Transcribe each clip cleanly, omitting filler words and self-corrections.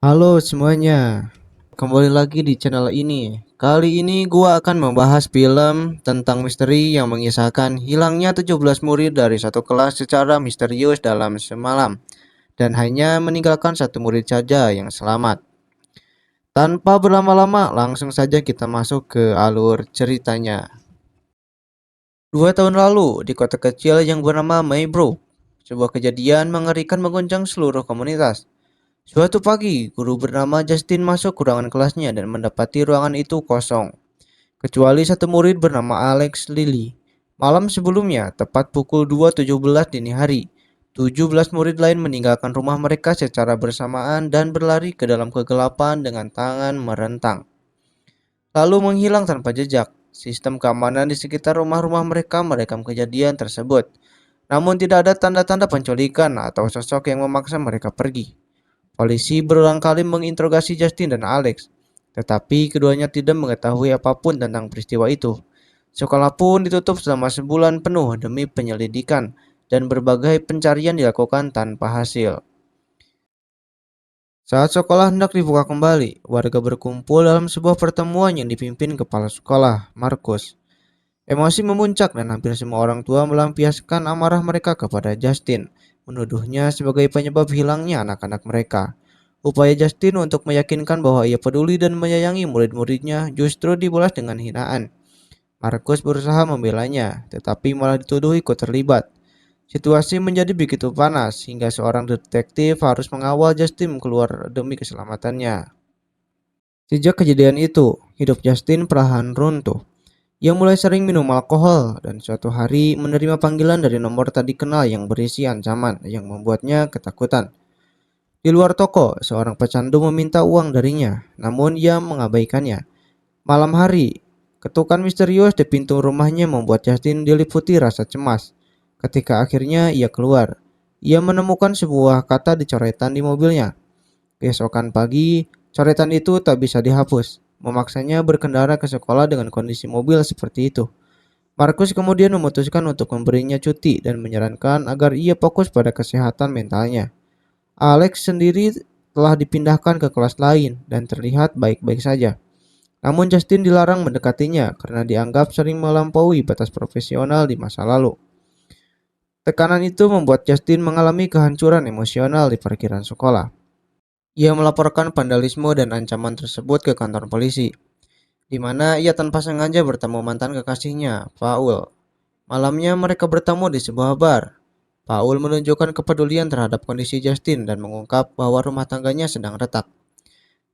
Halo semuanya, kembali lagi di channel ini. Kali ini gua akan membahas film tentang misteri yang mengisahkan hilangnya 17 murid dari satu kelas secara misterius dalam semalam dan hanya meninggalkan satu murid saja yang selamat. Tanpa berlama-lama, langsung saja kita masuk ke alur ceritanya. 2 tahun lalu, di kota kecil yang bernama Maybrook, sebuah kejadian mengerikan mengguncang seluruh komunitas. Suatu pagi, guru bernama Justin masuk ke ruangan kelasnya dan mendapati ruangan itu kosong, kecuali satu murid bernama Alex Lilly. Malam sebelumnya, tepat pukul 2.17 dini hari, 17 murid lain meninggalkan rumah mereka secara bersamaan dan berlari ke dalam kegelapan dengan tangan merentang, lalu menghilang tanpa jejak. Sistem keamanan di sekitar rumah-rumah mereka merekam kejadian tersebut, namun tidak ada tanda-tanda penculikan atau sosok yang memaksa mereka pergi. Polisi berulang kali menginterogasi Justin dan Alex, tetapi keduanya tidak mengetahui apapun tentang peristiwa itu. Sekolah pun ditutup selama sebulan penuh demi penyelidikan, dan berbagai pencarian dilakukan tanpa hasil. Saat sekolah hendak dibuka kembali, warga berkumpul dalam sebuah pertemuan yang dipimpin kepala sekolah, Markus. Emosi memuncak dan hampir semua orang tua melampiaskan amarah mereka kepada Justin, menuduhnya sebagai penyebab hilangnya anak-anak mereka. Upaya Justin untuk meyakinkan bahwa ia peduli dan menyayangi murid-muridnya justru dibalas dengan hinaan. Markus berusaha membelanya, tetapi malah dituduh ikut terlibat. Situasi menjadi begitu panas hingga seorang detektif harus mengawal Justin keluar demi keselamatannya. Sejak kejadian itu, hidup Justin perlahan runtuh. Ia mulai sering minum alkohol dan suatu hari menerima panggilan dari nomor tak dikenal yang berisi ancaman yang membuatnya ketakutan. Di luar toko, seorang pecandu meminta uang darinya, namun ia mengabaikannya. Malam hari, ketukan misterius di pintu rumahnya membuat Justin diliputi rasa cemas. Ketika akhirnya ia keluar, ia menemukan sebuah kata dicoretan di mobilnya. Keesokan pagi, coretan itu tak bisa dihapus, memaksanya berkendara ke sekolah dengan kondisi mobil seperti itu. Markus kemudian memutuskan untuk memberinya cuti dan menyarankan agar ia fokus pada kesehatan mentalnya. Alex sendiri telah dipindahkan ke kelas lain dan terlihat baik-baik saja. Namun Justin dilarang mendekatinya karena dianggap sering melampaui batas profesional di masa lalu. Tekanan itu membuat Justin mengalami kehancuran emosional di parkiran sekolah. Ia melaporkan vandalisme dan ancaman tersebut ke kantor polisi, di mana ia tanpa sengaja bertemu mantan kekasihnya, Paul. Malamnya mereka bertemu di sebuah bar. Paul menunjukkan kepedulian terhadap kondisi Justin dan mengungkap bahwa rumah tangganya sedang retak.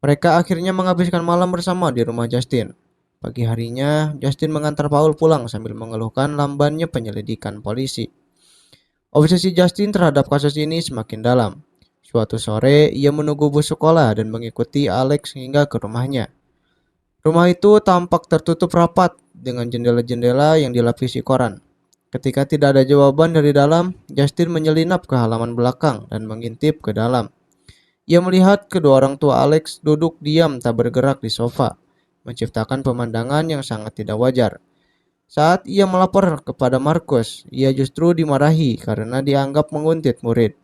Mereka akhirnya menghabiskan malam bersama di rumah Justin. Pagi harinya, Justin mengantar Paul pulang sambil mengeluhkan lambannya penyelidikan polisi. Obsesi Justin terhadap kasus ini semakin dalam. Suatu sore, ia menunggu bus sekolah dan mengikuti Alex hingga ke rumahnya. Rumah itu tampak tertutup rapat dengan jendela-jendela yang dilapisi koran. Ketika tidak ada jawaban dari dalam, Justin menyelinap ke halaman belakang dan mengintip ke dalam. Ia melihat kedua orang tua Alex duduk diam tak bergerak di sofa, menciptakan pemandangan yang sangat tidak wajar. Saat ia melapor kepada Markus, ia justru dimarahi karena dianggap menguntit murid.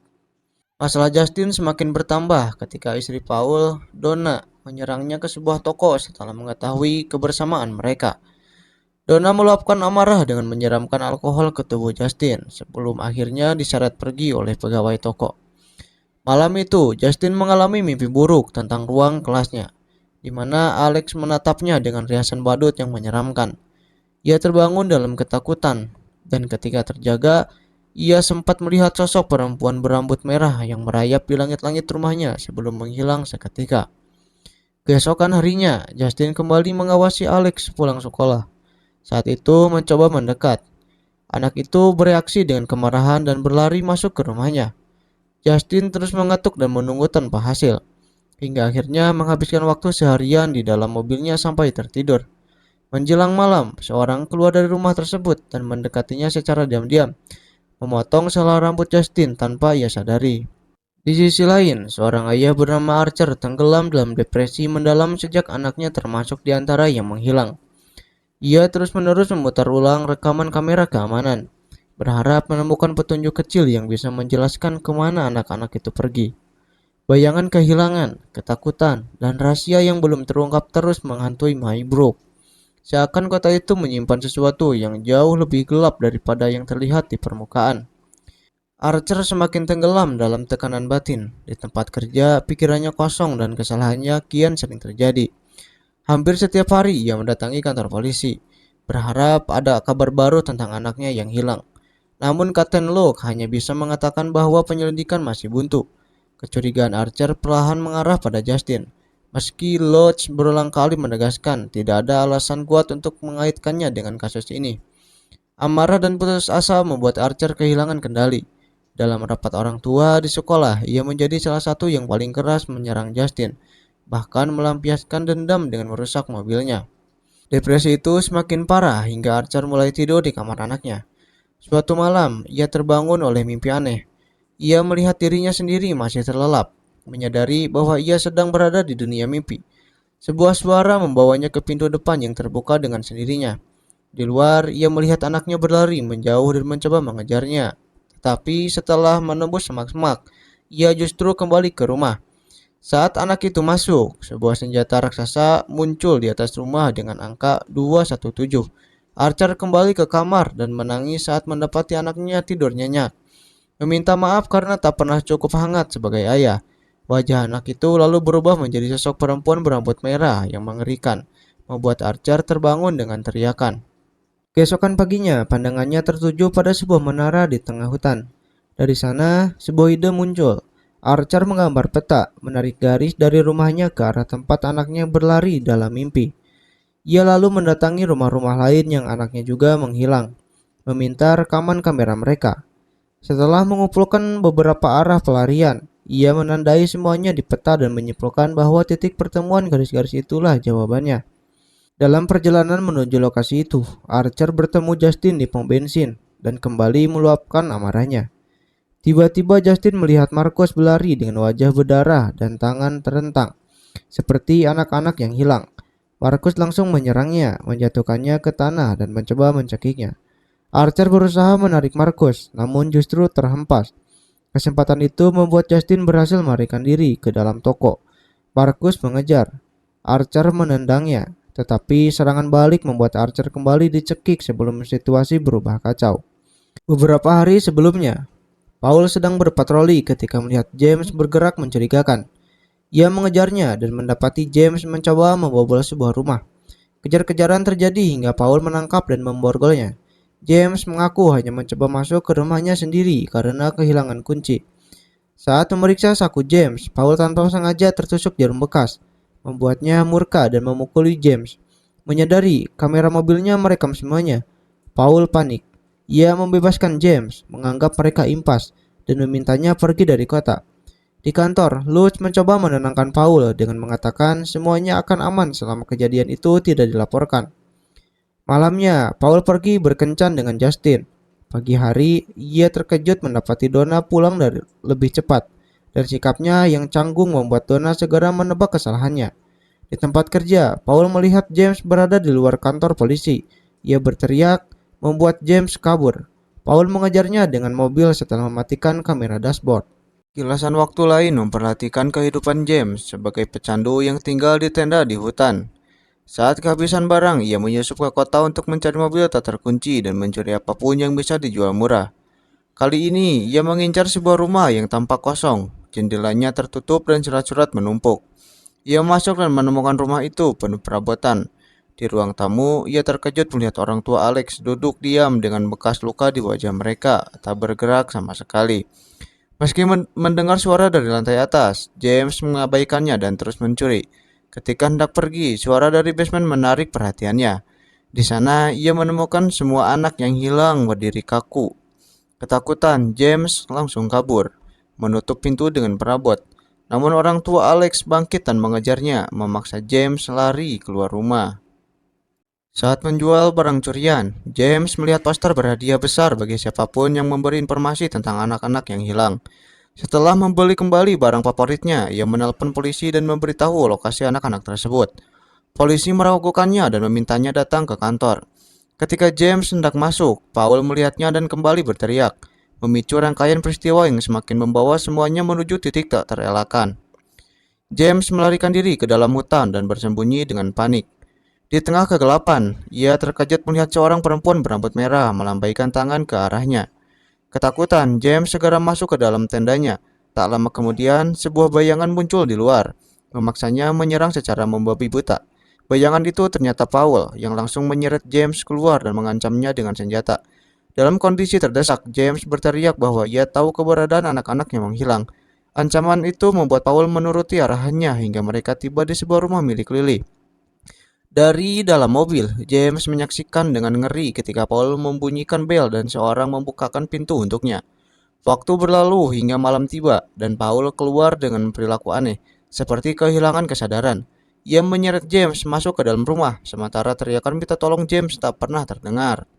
Masalah Justin semakin bertambah ketika istri Paul, Donna, menyerangnya ke sebuah toko setelah mengetahui kebersamaan mereka. Donna meluapkan amarah dengan menyiramkan alkohol ke tubuh Justin sebelum akhirnya diseret pergi oleh pegawai toko. Malam itu, Justin mengalami mimpi buruk tentang ruang kelasnya, di mana Alex menatapnya dengan riasan badut yang menyeramkan. Ia terbangun dalam ketakutan, dan ketika terjaga, ia sempat melihat sosok perempuan berambut merah yang merayap di langit-langit rumahnya sebelum menghilang seketika. Keesokan harinya, Justin kembali mengawasi Alex pulang sekolah. Saat itu mencoba mendekat. Anak itu bereaksi dengan kemarahan dan berlari masuk ke rumahnya. Justin terus mengetuk dan menunggu tanpa hasil, hingga akhirnya menghabiskan waktu seharian di dalam mobilnya sampai tertidur. Menjelang malam, seorang keluar dari rumah tersebut dan mendekatinya secara diam-diam, memotong selai rambut Justin tanpa ia sadari. Di sisi lain, seorang ayah bernama Archer tenggelam dalam depresi mendalam sejak anaknya termasuk di antara yang menghilang. Ia terus-menerus memutar ulang rekaman kamera keamanan, berharap menemukan petunjuk kecil yang bisa menjelaskan kemana anak-anak itu pergi. Bayangan kehilangan, ketakutan, dan rahasia yang belum terungkap terus menghantui Maibro. Seakan kota itu menyimpan sesuatu yang jauh lebih gelap daripada yang terlihat di permukaan. Archer semakin tenggelam dalam tekanan batin. Di tempat kerja, pikirannya kosong dan kesalahannya kian sering terjadi. Hampir setiap hari ia mendatangi kantor polisi, berharap ada kabar baru tentang anaknya yang hilang. Namun Kapten Locke hanya bisa mengatakan bahwa penyelidikan masih buntu. Kecurigaan Archer perlahan mengarah pada Justin. Meski Lodge berulang kali menegaskan tidak ada alasan kuat untuk mengaitkannya dengan kasus ini. Amarah dan putus asa membuat Archer kehilangan kendali. Dalam rapat orang tua di sekolah, ia menjadi salah satu yang paling keras menyerang Justin, bahkan melampiaskan dendam dengan merusak mobilnya. Depresi itu semakin parah hingga Archer mulai tidur di kamar anaknya. Suatu malam, ia terbangun oleh mimpi aneh. Ia melihat dirinya sendiri masih terlelap, menyadari bahwa ia sedang berada di dunia mimpi. Sebuah suara membawanya ke pintu depan yang terbuka dengan sendirinya. Di luar, ia melihat anaknya berlari menjauh dan mencoba mengejarnya. Tetapi setelah menembus semak-semak, ia justru kembali ke rumah. Saat anak itu masuk, sebuah senjata raksasa muncul di atas rumah dengan angka 217. Archer kembali ke kamar dan menangis saat mendapati anaknya tidur nyenyak. Meminta maaf karena tak pernah cukup hangat sebagai ayah. Wajah anak itu lalu berubah menjadi sosok perempuan berambut merah yang mengerikan, membuat Archer terbangun dengan teriakan. Keesokan paginya, pandangannya tertuju pada sebuah menara di tengah hutan. Dari sana, sebuah ide muncul. Archer menggambar peta, menarik garis dari rumahnya ke arah tempat anaknya berlari dalam mimpi. Ia lalu mendatangi rumah-rumah lain yang anaknya juga menghilang, meminta rekaman kamera mereka. Setelah mengumpulkan beberapa arah pelarian, ia menandai semuanya di peta dan menyimpulkan bahwa titik pertemuan garis-garis itulah jawabannya. Dalam perjalanan menuju lokasi itu, Archer bertemu Justin di pom bensin dan kembali meluapkan amarahnya. Tiba-tiba Justin melihat Marcus berlari dengan wajah berdarah dan tangan terentang, seperti anak-anak yang hilang. Marcus langsung menyerangnya, menjatuhkannya ke tanah dan mencoba mencekiknya. Archer berusaha menarik Marcus, namun justru terhempas. Kesempatan itu membuat Justin berhasil melarikan diri ke dalam toko. Marcus mengejar. Archer menendangnya, tetapi serangan balik membuat Archer kembali dicekik sebelum situasi berubah kacau. Beberapa hari sebelumnya, Paul sedang berpatroli ketika melihat James bergerak mencurigakan. Ia mengejarnya dan mendapati James mencoba membobol sebuah rumah. Kejar-kejaran terjadi hingga Paul menangkap dan memborgolnya. James mengaku hanya mencoba masuk ke rumahnya sendiri karena kehilangan kunci. Saat memeriksa saku James, Paul tanpa sengaja tertusuk jarum bekas, membuatnya murka dan memukuli James. Menyadari kamera mobilnya merekam semuanya, Paul panik. Ia membebaskan James, menganggap mereka impas, dan memintanya pergi dari kota. Di kantor, Lutz mencoba menenangkan Paul dengan mengatakan semuanya akan aman selama kejadian itu tidak dilaporkan. Malamnya, Paul pergi berkencan dengan Justin. Pagi hari, ia terkejut mendapati Donna pulang dari lebih cepat, dan sikapnya yang canggung membuat Donna segera menebak kesalahannya. Di tempat kerja, Paul melihat James berada di luar kantor polisi. Ia berteriak, membuat James kabur. Paul mengejarnya dengan mobil setelah mematikan kamera dashboard. Kilasan waktu lain memperhatikan kehidupan James sebagai pecandu yang tinggal di tenda di hutan. Saat kehabisan barang, ia menyusup ke kota untuk mencari mobil tak terkunci dan mencuri apapun yang bisa dijual murah. Kali ini, ia mengincar sebuah rumah yang tampak kosong. Jendelanya tertutup dan surat-surat menumpuk. Ia masuk dan menemukan rumah itu penuh perabotan. Di ruang tamu, ia terkejut melihat orang tua Alex duduk diam dengan bekas luka di wajah mereka, tak bergerak sama sekali. Meski mendengar suara dari lantai atas, James mengabaikannya dan terus mencuri. Ketika hendak pergi, suara dari basement menarik perhatiannya. Di sana, ia menemukan semua anak yang hilang berdiri kaku. Ketakutan, James langsung kabur, menutup pintu dengan perabot. Namun orang tua Alex bangkit dan mengejarnya, memaksa James lari keluar rumah. Saat menjual barang curian, James melihat poster berhadiah besar bagi siapapun yang memberi informasi tentang anak-anak yang hilang. Setelah membeli kembali barang favoritnya, ia menelpon polisi dan memberitahu lokasi anak-anak tersebut. Polisi meragukannya dan memintanya datang ke kantor. Ketika James hendak masuk, Paul melihatnya dan kembali berteriak, memicu rangkaian peristiwa yang semakin membawa semuanya menuju titik tak terelakkan. James melarikan diri ke dalam hutan dan bersembunyi dengan panik. Di tengah kegelapan, ia terkejut melihat seorang perempuan berambut merah melambaikan tangan ke arahnya. Ketakutan, James segera masuk ke dalam tendanya. Tak lama kemudian, sebuah bayangan muncul di luar, memaksanya menyerang secara membabi buta. Bayangan itu ternyata Paul, yang langsung menyeret James keluar dan mengancamnya dengan senjata. Dalam kondisi terdesak, James berteriak bahwa ia tahu keberadaan anak-anak yang menghilang. Ancaman itu membuat Paul menuruti arahannya hingga mereka tiba di sebuah rumah milik Lily. Dari dalam mobil, James menyaksikan dengan ngeri ketika Paul membunyikan bel dan seorang membukakan pintu untuknya. Waktu berlalu hingga malam tiba dan Paul keluar dengan perilaku aneh, seperti kehilangan kesadaran. Ia menyeret James masuk ke dalam rumah, sementara teriakan minta tolong James tak pernah terdengar.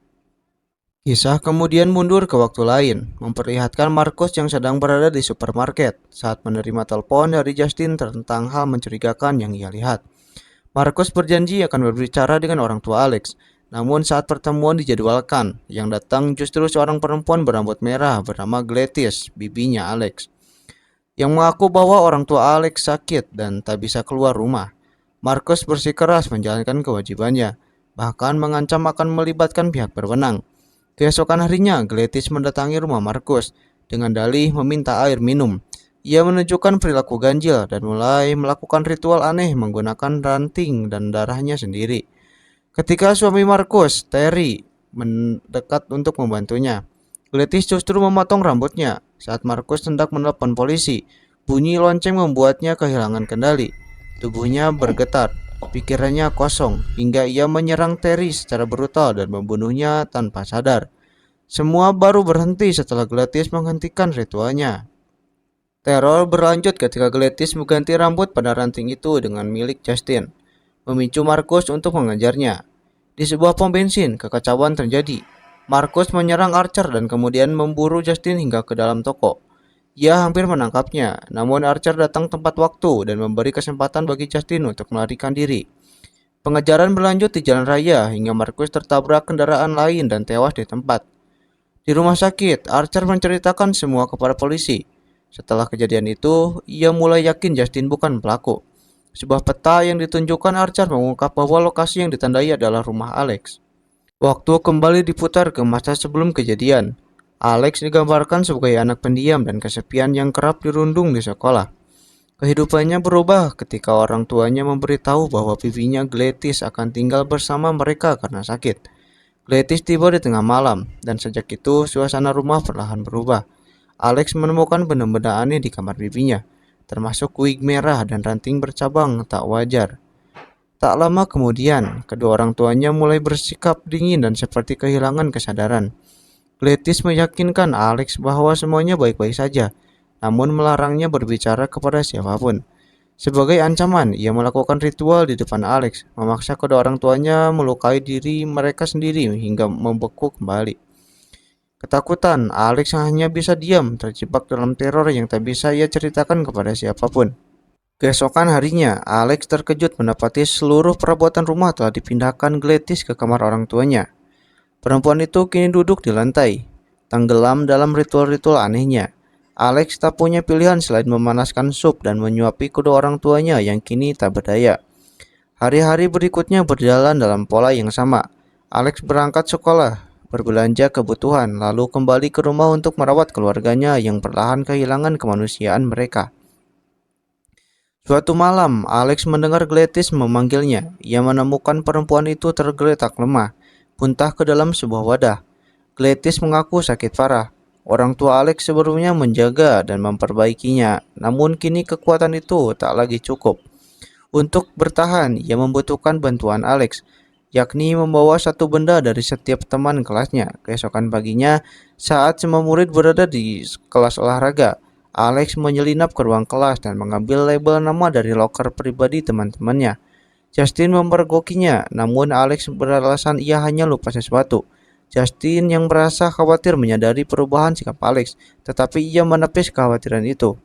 Kisah kemudian mundur ke waktu lain, memperlihatkan Marcus yang sedang berada di supermarket saat menerima telepon dari Justin tentang hal mencurigakan yang ia lihat. Marcus berjanji akan berbicara dengan orang tua Alex, namun saat pertemuan dijadwalkan, yang datang justru seorang perempuan berambut merah bernama Gladys, bibinya Alex, yang mengaku bahwa orang tua Alex sakit dan tak bisa keluar rumah. Marcus bersikeras menjalankan kewajibannya, bahkan mengancam akan melibatkan pihak berwenang. Keesokan harinya, Gladys mendatangi rumah Marcus dengan dalih meminta air minum. Ia menunjukkan perilaku ganjil dan mulai melakukan ritual aneh menggunakan ranting dan darahnya sendiri. Ketika suami Marcus, Terry, mendekat untuk membantunya, Gladys justru memotong rambutnya. Saat Marcus hendak menelepon polisi, bunyi lonceng membuatnya kehilangan kendali. Tubuhnya bergetar, pikirannya kosong, hingga ia menyerang Terry secara brutal dan membunuhnya tanpa sadar. Semua baru berhenti setelah Gladys menghentikan ritualnya. Teror berlanjut ketika Gladys mengganti rambut pada ranting itu dengan milik Justin, memicu Marcus untuk mengejarnya. Di sebuah pom bensin, kekacauan terjadi. Marcus menyerang Archer dan kemudian memburu Justin hingga ke dalam toko. Ia hampir menangkapnya, namun Archer datang tepat waktu dan memberi kesempatan bagi Justin untuk melarikan diri. Pengejaran berlanjut di jalan raya hingga Marcus tertabrak kendaraan lain dan tewas di tempat. Di rumah sakit, Archer menceritakan semua kepada polisi. Setelah kejadian itu, ia mulai yakin Justin bukan pelaku. Sebuah peta yang ditunjukkan Archer mengungkap bahwa lokasi yang ditandai adalah rumah Alex. Waktu kembali diputar ke masa sebelum kejadian. Alex digambarkan sebagai anak pendiam dan kesepian yang kerap dirundung di sekolah. Kehidupannya berubah ketika orang tuanya memberitahu bahwa bibinya Gladys akan tinggal bersama mereka karena sakit. Gladys tiba di tengah malam, dan sejak itu suasana rumah perlahan berubah. Alex menemukan benda-benda aneh di kamar bibinya, termasuk wig merah dan ranting bercabang tak wajar. Tak lama kemudian, kedua orang tuanya mulai bersikap dingin dan seperti kehilangan kesadaran. Gladys meyakinkan Alex bahwa semuanya baik-baik saja, namun melarangnya berbicara kepada siapapun. Sebagai ancaman, ia melakukan ritual di depan Alex, memaksa kedua orang tuanya melukai diri mereka sendiri hingga membeku kembali. Ketakutan, Alex hanya bisa diam, terjebak dalam teror yang tak bisa ia ceritakan kepada siapapun. Keesokan harinya, Alex terkejut mendapati seluruh perabotan rumah telah dipindahkan Gladys ke kamar orang tuanya. Perempuan itu kini duduk di lantai, tenggelam dalam ritual-ritual anehnya. Alex tak punya pilihan selain memanaskan sup dan menyuapi kedua orang tuanya yang kini tak berdaya. Hari-hari berikutnya berjalan dalam pola yang sama. Alex berangkat sekolah, berbelanja kebutuhan, lalu kembali ke rumah untuk merawat keluarganya yang perlahan kehilangan kemanusiaan mereka. Suatu malam, Alex mendengar Gladys memanggilnya. Ia menemukan perempuan itu tergeletak lemah, muntah ke dalam sebuah wadah. Gladys mengaku sakit parah. Orang tua Alex sebelumnya menjaga dan memperbaikinya, namun kini kekuatan itu tak lagi cukup. Untuk bertahan, ia membutuhkan bantuan Alex, yakni membawa satu benda dari setiap teman kelasnya. Keesokan paginya, saat semua murid berada di kelas olahraga, Alex menyelinap ke ruang kelas dan mengambil label nama dari loker pribadi teman-temannya. Justin mempergokinya, namun Alex beralasan ia hanya lupa sesuatu. Justin yang merasa khawatir menyadari perubahan sikap Alex, tetapi ia menepis kekhawatiran itu.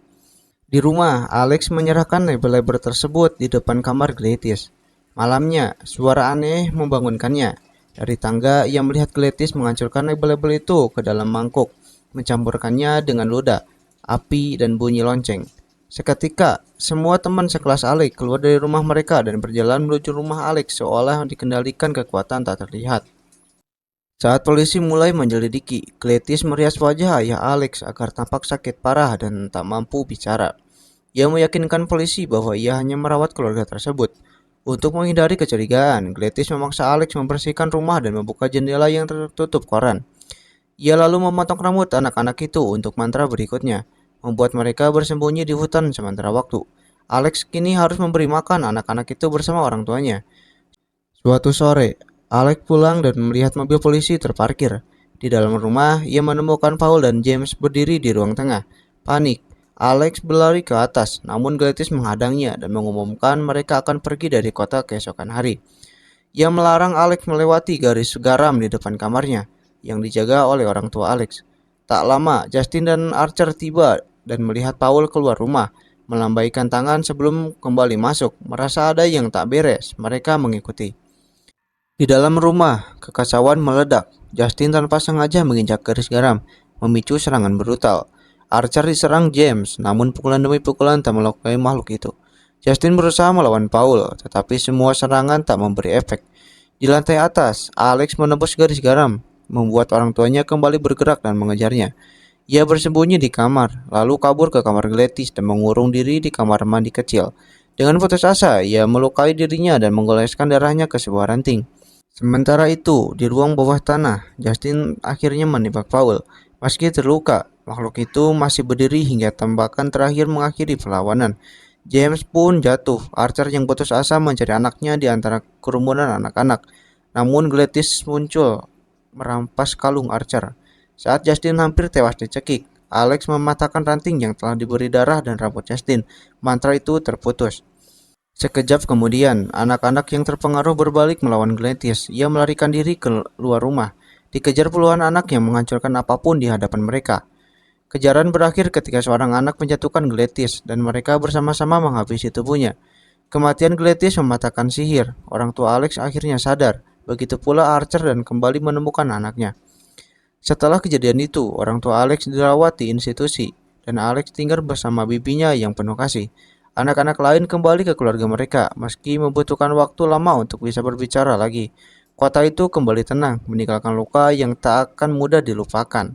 Di rumah, Alex menyerahkan label-label tersebut di depan kamar Gladys. Malamnya, suara aneh membangunkannya. Dari tangga, ia melihat Gladys menghancurkan label-label itu ke dalam mangkuk. mencampurkannya dengan ludah, api, dan bunyi lonceng. Seketika, semua teman sekelas Alex keluar dari rumah mereka dan berjalan menuju rumah Alex seolah dikendalikan kekuatan tak terlihat. Saat polisi mulai menyelidiki, Gladys merias wajah ayah Alex agar tampak sakit parah dan tak mampu bicara. Ia meyakinkan polisi bahwa ia hanya merawat keluarga tersebut. Untuk menghindari kecurigaan, Gladys memaksa Alex membersihkan rumah dan membuka jendela yang tertutup koran. Ia lalu memotong rambut anak-anak itu untuk mantra berikutnya, membuat mereka bersembunyi di hutan sementara waktu. Alex kini harus memberi makan anak-anak itu bersama orang tuanya. Suatu sore, Alex pulang dan melihat mobil polisi terparkir. Di dalam rumah, ia menemukan Paul dan James berdiri di ruang tengah. Panik, Alex berlari ke atas, namun Gladys menghadangnya dan mengumumkan mereka akan pergi dari kota keesokan hari. Ia melarang Alex melewati garis garam di depan kamarnya, yang dijaga oleh orang tua Alex. Tak lama, Justin dan Archer tiba dan melihat Paul keluar rumah, melambaikan tangan sebelum kembali masuk. Merasa ada yang tak beres, mereka mengikuti. Di dalam rumah, kekacauan meledak. Justin tanpa sengaja menginjak garis garam, memicu serangan brutal. Archer diserang James, namun pukulan demi pukulan tak melukai makhluk itu. Justin berusaha melawan Paul, tetapi semua serangan tak memberi efek. Di lantai atas, Alex menembus garis garam, membuat orang tuanya kembali bergerak dan mengejarnya. Ia bersembunyi di kamar, lalu kabur ke kamar Gladys dan mengurung diri di kamar mandi kecil. Dengan putus asa, ia melukai dirinya dan menggoleskan darahnya ke sebuah ranting. Sementara itu, di ruang bawah tanah, Justin akhirnya menembak Paul. Meski terluka, makhluk itu masih berdiri hingga tembakan terakhir mengakhiri perlawanan. James pun jatuh. Archer yang putus asa mencari anaknya di antara kerumunan anak-anak. Namun Gladys muncul merampas kalung Archer. Saat Justin hampir tewas dicekik, Alex mematahkan ranting yang telah diberi darah dan rambut Justin. Mantra itu terputus. Sekejap kemudian, anak-anak yang terpengaruh berbalik melawan Gladys. Ia melarikan diri keluar rumah, dikejar puluhan anak yang menghancurkan apapun di hadapan mereka. Kejaran berakhir ketika seorang anak menjatuhkan Gladys dan mereka bersama-sama menghabisi tubuhnya. Kematian Gladys mematahkan sihir. Orang tua Alex akhirnya sadar. Begitu pula Archer dan kembali menemukan anaknya. Setelah kejadian itu, orang tua Alex dirawat di institusi dan Alex tinggal bersama bibinya yang penuh kasih. Anak-anak lain kembali ke keluarga mereka, meski membutuhkan waktu lama untuk bisa berbicara lagi. Kota itu kembali tenang, meninggalkan luka yang tak akan mudah dilupakan.